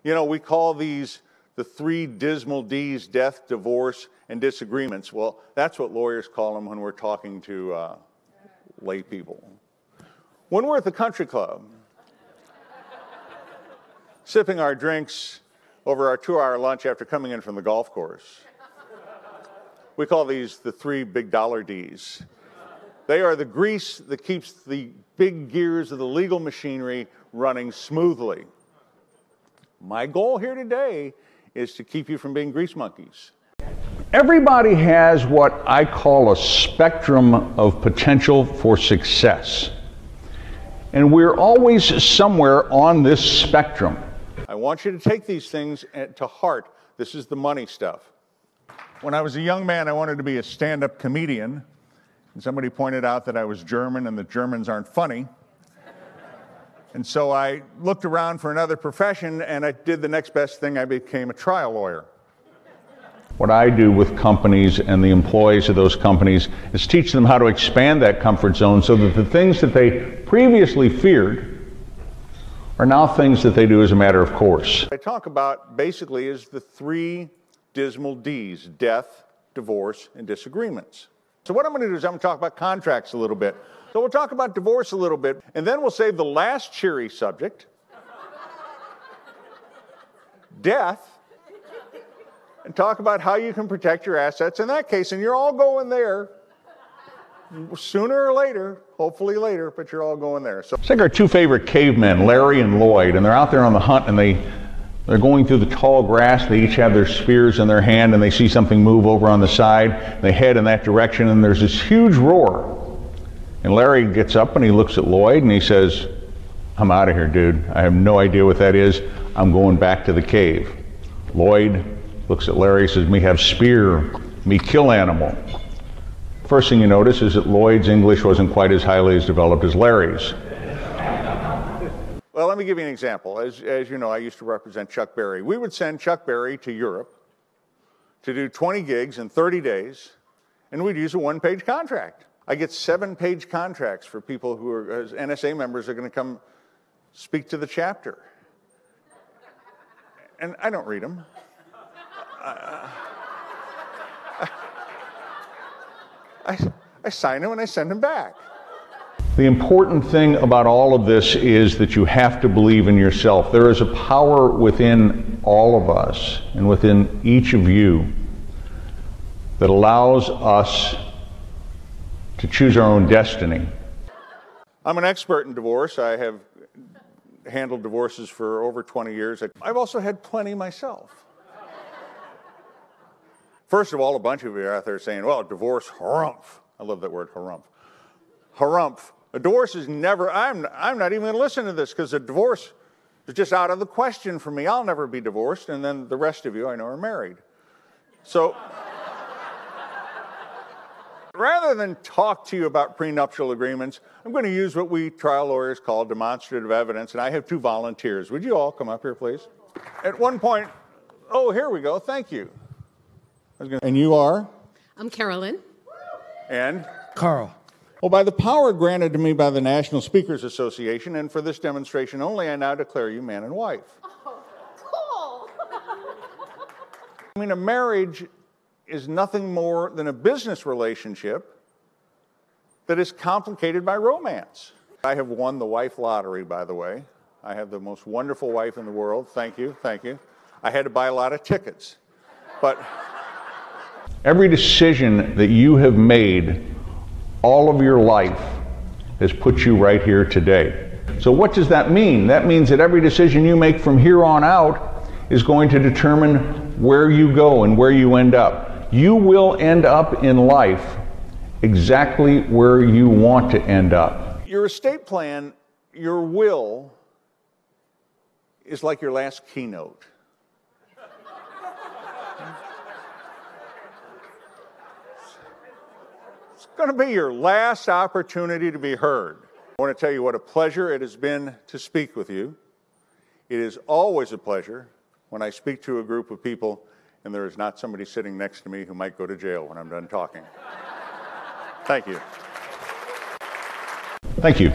You know, we call these the three dismal Ds: death, divorce, and disagreements. Well, that's what lawyers call them when we're talking to lay people. When we're at the country club, sipping our drinks over our 2-hour lunch after coming in from the golf course, we call these the three big dollar Ds. They are the grease that keeps the big gears of the legal machinery running smoothly. My goal here today is to keep you from being grease monkeys. Everybody has what I call a spectrum of potential for success. And we're always somewhere on this spectrum. I want you to take these things to heart. This is the money stuff. When I was a young man, I wanted to be a stand-up comedian. And somebody pointed out that I was German and that Germans aren't funny. And so I looked around for another profession, and I did the next best thing. I became a trial lawyer. What I do with companies and the employees of those companies is teach them how to expand that comfort zone so that the things that they previously feared are now things that they do as a matter of course. What I talk about basically is the three dismal Ds: death, divorce, and disagreements. So what I'm going to do is I'm going to talk about contracts a little bit. So we'll talk about divorce a little bit, and then we'll save the last cheery subject, death, and talk about how you can protect your assets in that case. And you're all going there sooner or later, hopefully later, but you're all going there. So it's like our two favorite cavemen, Larry and Lloyd, and they're out there on the hunt, and they're going through the tall grass. They each have their spears in their hand, and they see something move over on the side. They head in that direction, and there's this huge roar. And Larry gets up and he looks at Lloyd and he says, "I'm out of here, dude. I have no idea what that is. I'm going back to the cave." Lloyd looks at Larry and says, "Me have spear, me kill animal." First thing you notice is that Lloyd's English wasn't quite as highly as developed as Larry's. Well, let me give you an example. As you know, I used to represent Chuck Berry. We would send Chuck Berry to Europe to do 20 gigs in 30 days, and we'd use a one-page contract. I get 7-page contracts for people who are, as NSA members, are going to come speak to the chapter. And I don't read them. I sign them and I send them back. The important thing about all of this is that you have to believe in yourself. There is a power within all of us and within each of you that allows us to choose our own destiny. I'm an expert in divorce. I have handled divorces for over 20 years. I've also had plenty myself. First of all, a bunch of you are out there saying, well, divorce, harumph. I love that word, harumph. Harumph. A divorce is never, I'm not even going to listen to this because a divorce is just out of the question for me. I'll never be divorced, and then the rest of you I know are married. So rather than talk to you about prenuptial agreements, I'm going to use what we trial lawyers call demonstrative evidence, and I have 2 volunteers. Would you all come up here, please? At one point, oh, here we go, thank you. And you are? I'm Carolyn. And? Carl. Well, by the power granted to me by the National Speakers Association, and for this demonstration only, I now declare you man and wife. Oh, cool. I mean, a marriage is nothing more than a business relationship that is complicated by romance. I have won the wife lottery, by the way. I have the most wonderful wife in the world. Thank you, thank you. I had to buy a lot of tickets, but every decision that you have made all of your life has put you right here today. So what does that mean? That means that every decision you make from here on out is going to determine where you go and where you end up. You will end up in life exactly where you want to end up. Your estate plan, your will, is like your last keynote. It's going to be your last opportunity to be heard. I want to tell you what a pleasure it has been to speak with you. It is always a pleasure when I speak to a group of people and there is not somebody sitting next to me who might go to jail when I'm done talking. Thank you. Thank you.